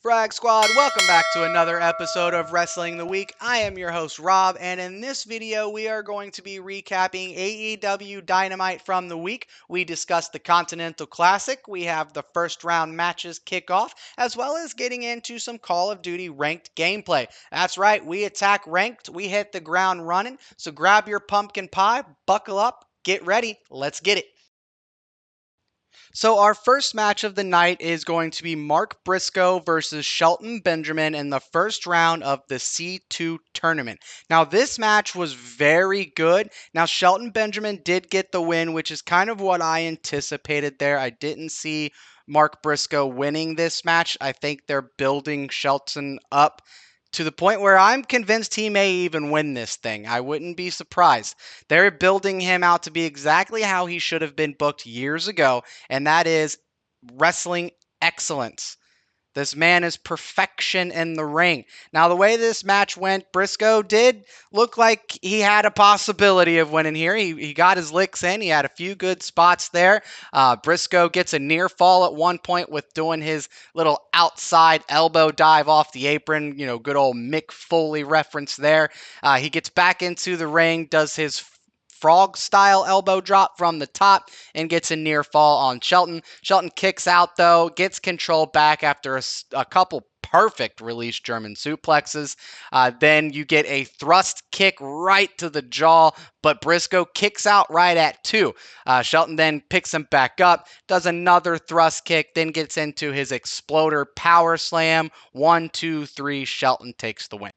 Frag Squad, welcome back to another episode of Wrestling the Week. I am your host, Rob, and in this video, we are going to be recapping AEW Dynamite from the week. We discussed the Continental Classic, we have the first round matches kick off, as well as getting into some Call of Duty ranked gameplay. That's right, we attack ranked, we hit the ground running, so grab your pumpkin pie, buckle up, get ready, let's get it. So our first match of the night is going to be Mark Briscoe versus Shelton Benjamin in the first round of the C2 tournament. Now this match was very good. Now Shelton Benjamin did get the win, which is kind of what I anticipated there. I didn't see Mark Briscoe winning this match. I think they're building Shelton up to the point where I'm convinced he may even win this thing. I wouldn't be surprised. They're building him out to be exactly how he should have been booked years ago, and that is wrestling excellence. This man is perfection in the ring. Now, the way this match went, Briscoe did look like he had a possibility of winning here. He got his licks in. He had a few good spots there. Briscoe gets a near fall at one point with doing his little outside elbow dive off the apron. You know, good old Mick Foley reference there. He gets back into the ring, does his frog style elbow drop from the top and gets a near fall on Shelton. Shelton kicks out though, gets control back after a couple perfect release German suplexes. Then you get a thrust kick right to the jaw, but Briscoe kicks out right at two. Shelton then picks him back up, does another thrust kick, then gets into his exploder power slam. 1, 2, 3, Shelton takes the win.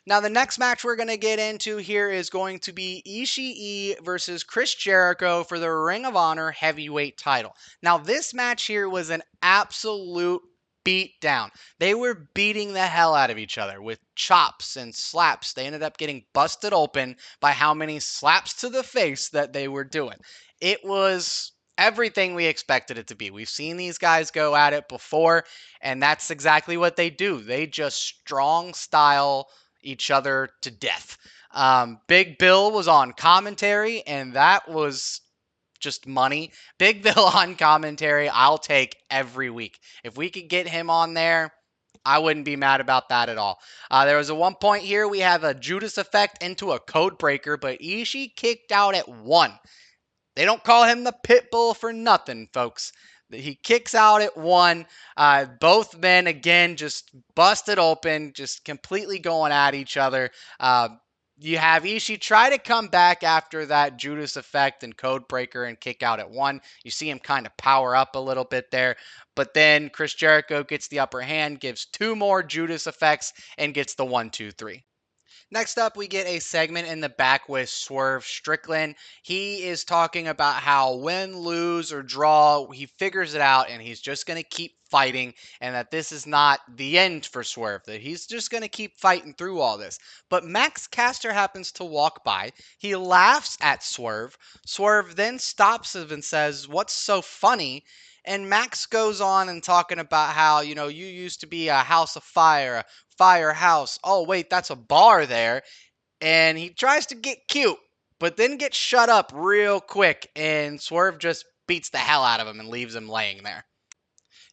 Now, the next match we're going to get into here is going to be Ishii versus Chris Jericho for the Ring of Honor heavyweight title. Now, this match here was an absolute beatdown. They were beating the hell out of each other with chops and slaps. They ended up getting busted open by how many slaps to the face that they were doing. It was everything we expected it to be. We've seen these guys go at it before, and that's exactly what they do. They just strong style each other to death. Big Bill was on commentary, and that was just money. Big Bill on commentary, I'll take every week. If we could get him on there, I wouldn't be mad about that at all. There was a one point here, we have a Judas effect into a code breaker, but Ishii kicked out at 1. They don't call him the Pitbull for nothing, folks. He kicks out at 1. Both men, again, just busted open, just completely going at each other. You have Ishii try to come back after that Judas effect and code breaker and kick out at 1. You see him kind of power up a little bit there. But then Chris Jericho gets the upper hand, gives 2 more Judas effects, and gets the 1, 2, 3. Next up, we get a segment in the back with Swerve Strickland. He is talking about how win, lose, or draw, he figures it out and he's just going to keep fighting, and that this is not the end for Swerve, that he's just going to keep fighting through all this. But Max Caster happens to walk by. He laughs at Swerve. Swerve then stops him and says, "What's so funny?" And Max goes on and talking about how, you used to be a house of fire, a firehouse. Oh, wait, that's a bar there. And he tries to get cute, but then gets shut up real quick. And Swerve just beats the hell out of him and leaves him laying there.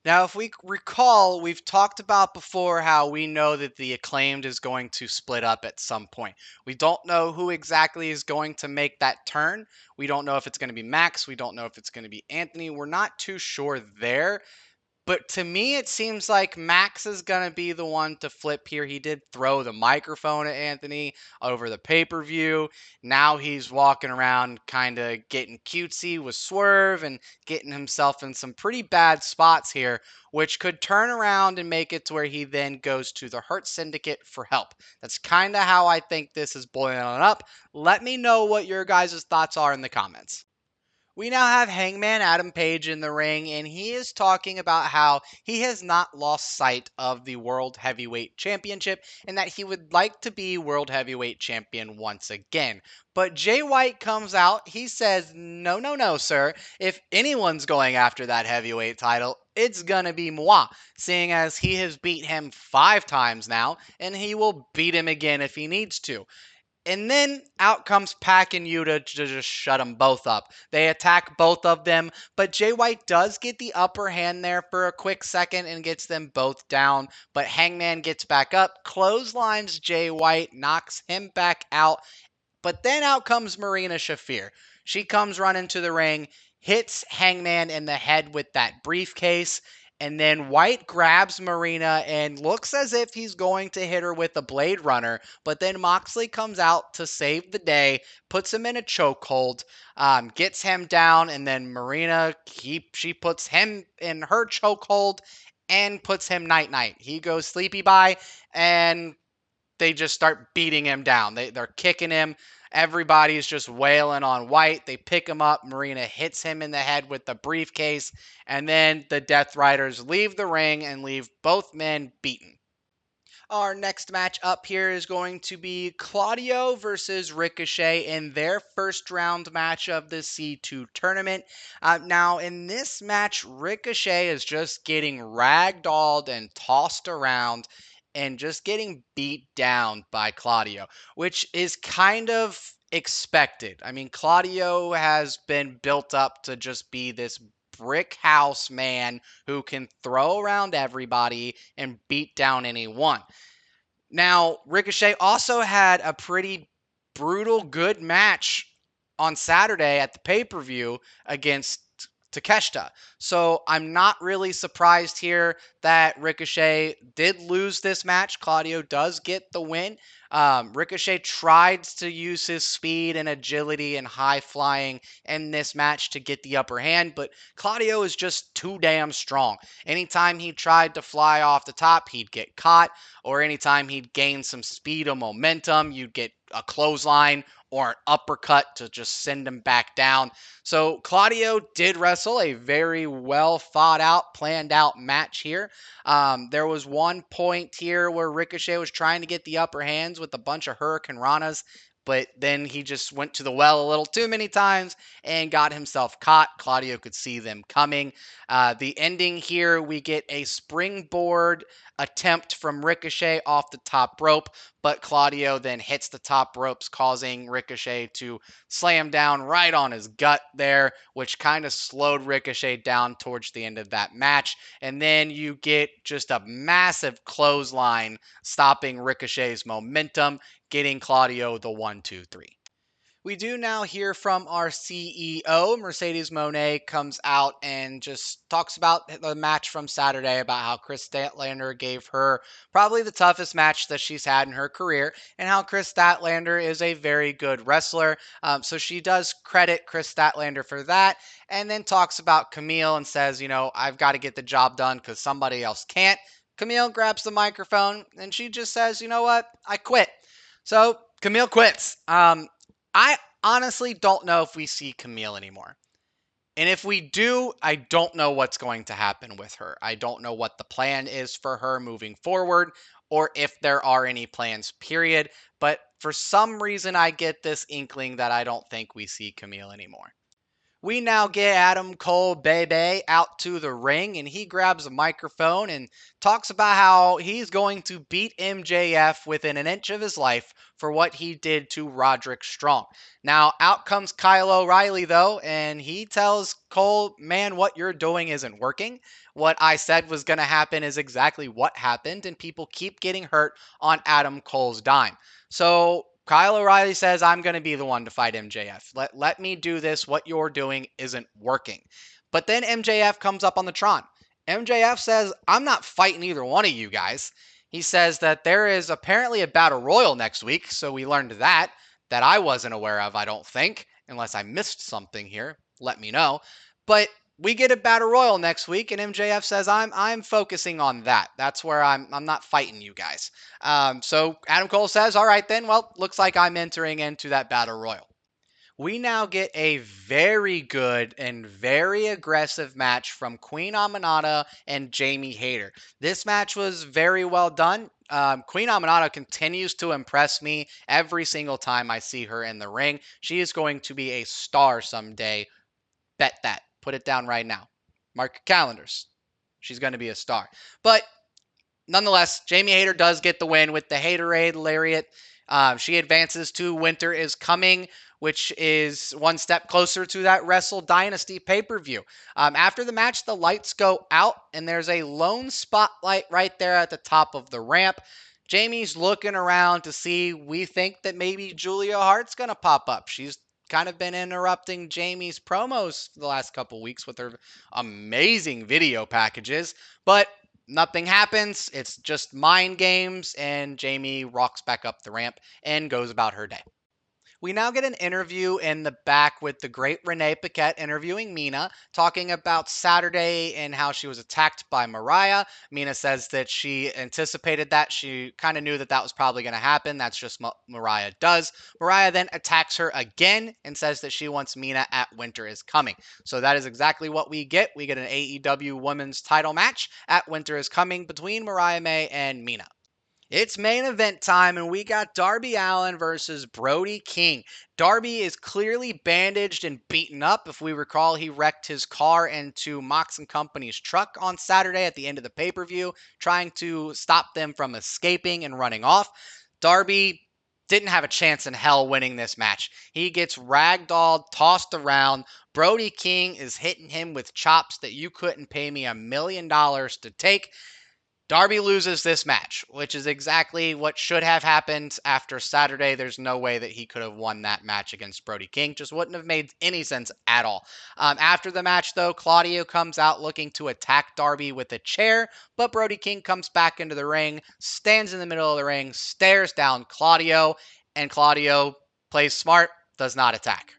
Now, if we recall, we've talked about before how we know that the Acclaimed is going to split up at some point. We don't know who exactly is going to make that turn. We don't know if it's going to be Max. We don't know if it's going to be Anthony. We're not too sure there. But to me, it seems like Max is going to be the one to flip here. He did throw the microphone at Anthony over the pay-per-view. Now he's walking around kind of getting cutesy with Swerve and getting himself in some pretty bad spots here, which could turn around and make it to where he then goes to the Hurt Syndicate for help. That's kind of how I think this is boiling up. Let me know what your guys' thoughts are in the comments. We now have Hangman Adam Page in the ring, and he is talking about how he has not lost sight of the World Heavyweight Championship and that he would like to be World Heavyweight Champion once again. But Jay White comes out. He says, no, no, no, sir. If anyone's going after that heavyweight title, it's going to be moi, seeing as he has beat him 5 times now, and he will beat him again if he needs to. And then out comes Pac and Yuta to just shut them both up. They attack both of them, but Jay White does get the upper hand there for a quick second and gets them both down. But Hangman gets back up, clotheslines Jay White, knocks him back out. But then out comes Marina Shafir. She comes running to the ring, hits Hangman in the head with that briefcase, and then White grabs Marina and looks as if he's going to hit her with a Blade Runner. But then Moxley comes out to save the day, puts him in a chokehold, gets him down, and then Marina, she puts him in her chokehold and puts him night-night. He goes sleepy bye, and they just start beating him down. They're kicking him. Everybody's just wailing on White. They pick him up. Marina hits him in the head with the briefcase. And then the Death Riders leave the ring and leave both men beaten. Our next match up here is going to be Claudio versus Ricochet in their first round match of the C2 tournament. Now, in this match, Ricochet is just getting ragdolled and tossed around and just getting beat down by Claudio, which is kind of expected. I mean, Claudio has been built up to just be this brick house man who can throw around everybody and beat down anyone. Now, Ricochet also had a pretty brutal good match on Saturday at the pay-per-view against Takeshita. So I'm not really surprised here that Ricochet did lose this match. Claudio does get the win. Ricochet tried to use his speed and agility and high flying in this match to get the upper hand, but Claudio is just too damn strong. Anytime he tried to fly off the top, he'd get caught, or anytime he'd gain some speed or momentum, you'd get a clothesline or an uppercut to just send him back down. So Claudio did wrestle a very well thought out, planned out match here. There was one point here where Ricochet was trying to get the upper hands with a bunch of Hurricane Ranas, but then he just went to the well a little too many times and got himself caught. Claudio could see them coming. The ending here, we get a springboard attempt from Ricochet off the top rope, but Claudio then hits the top ropes, causing Ricochet to slam down right on his gut there, which kind of slowed Ricochet down towards the end of that match. And then you get just a massive clothesline stopping Ricochet's momentum, getting Claudio the 1-2-3. We do now hear from our CEO. Mercedes Moné comes out and just talks about the match from Saturday, about how Chris Statlander gave her probably the toughest match that she's had in her career, and how Chris Statlander is a very good wrestler. So she does credit Chris Statlander for that, and then talks about Camille and says, I've got to get the job done because somebody else can't. Camille grabs the microphone and she just says, you know what? I quit. So Camille quits. I honestly don't know if we see Camille anymore. And if we do, I don't know what's going to happen with her. I don't know what the plan is for her moving forward, or if there are any plans, period. But for some reason, I get this inkling that I don't think we see Camille anymore. We now get Adam Cole Bebe out to the ring, and he grabs a microphone and talks about how he's going to beat MJF within an inch of his life for what he did to Roderick Strong. Now, out comes Kyle O'Reilly, though, and he tells Cole, man, what you're doing isn't working. What I said was going to happen is exactly what happened, and people keep getting hurt on Adam Cole's dime. So Kyle O'Reilly says, I'm going to be the one to fight MJF. Let me do this. What you're doing isn't working. But then MJF comes up on the Tron. MJF says, I'm not fighting either one of you guys. He says that there is apparently a battle royal next week. So we learned that I wasn't aware of, I don't think, unless I missed something here. Let me know. But we get a battle royal next week, and MJF says, I'm focusing on that. That's where I'm not fighting you guys. So Adam Cole says, all right then, well, looks like I'm entering into that battle royal. We now get a very good and very aggressive match from Queen Aminata and Jamie Hayter. This match was very well done. Queen Aminata continues to impress me every single time I see her in the ring. She is going to be a star someday. Bet that. Put it down right now. Mark your calendars. She's going to be a star. But nonetheless, Jamie Hayter does get the win with the Haterade Lariat. She advances to Winter is Coming, which is one step closer to that Wrestle Dynasty pay-per-view. After the match, the lights go out, and there's a lone spotlight right there at the top of the ramp. Jamie's looking around to see, we think that maybe Julia Hart's going to pop up. She's kind of been interrupting Jamie's promos the last couple weeks with her amazing video packages, but nothing happens. It's just mind games, and Jamie walks back up the ramp and goes about her day. We now get an interview in the back with the great Renee Paquette interviewing Mina, talking about Saturday and how she was attacked by Mariah. Mina says that she anticipated that. She kind of knew that that was probably going to happen. That's just what Mariah does. Mariah then attacks her again and says that she wants Mina at Winter is Coming. So that is exactly what we get. We get an AEW Women's title match at Winter is Coming between Mariah May and Mina. It's main event time, and we got Darby Allin versus Brody King. Darby is clearly bandaged and beaten up. If we recall, he wrecked his car into Mox & Company's truck on Saturday at the end of the pay-per-view, trying to stop them from escaping and running off. Darby didn't have a chance in hell winning this match. He gets ragdolled, tossed around. Brody King is hitting him with chops that you couldn't pay me $1 million to take. Darby loses this match, which is exactly what should have happened after Saturday. There's no way that he could have won that match against Brody King. Just wouldn't have made any sense at all. After the match, though, Claudio comes out looking to attack Darby with a chair, but Brody King comes back into the ring, stands in the middle of the ring, stares down Claudio, and Claudio plays smart, does not attack.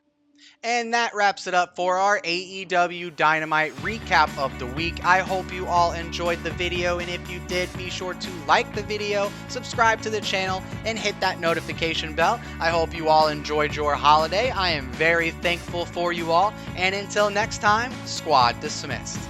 And that wraps it up for our AEW Dynamite recap of the week. I hope you all enjoyed the video, and if you did, be sure to like the video, subscribe to the channel, and hit that notification bell. I hope you all enjoyed your holiday. I am very thankful for you all, and until next time, squad dismissed.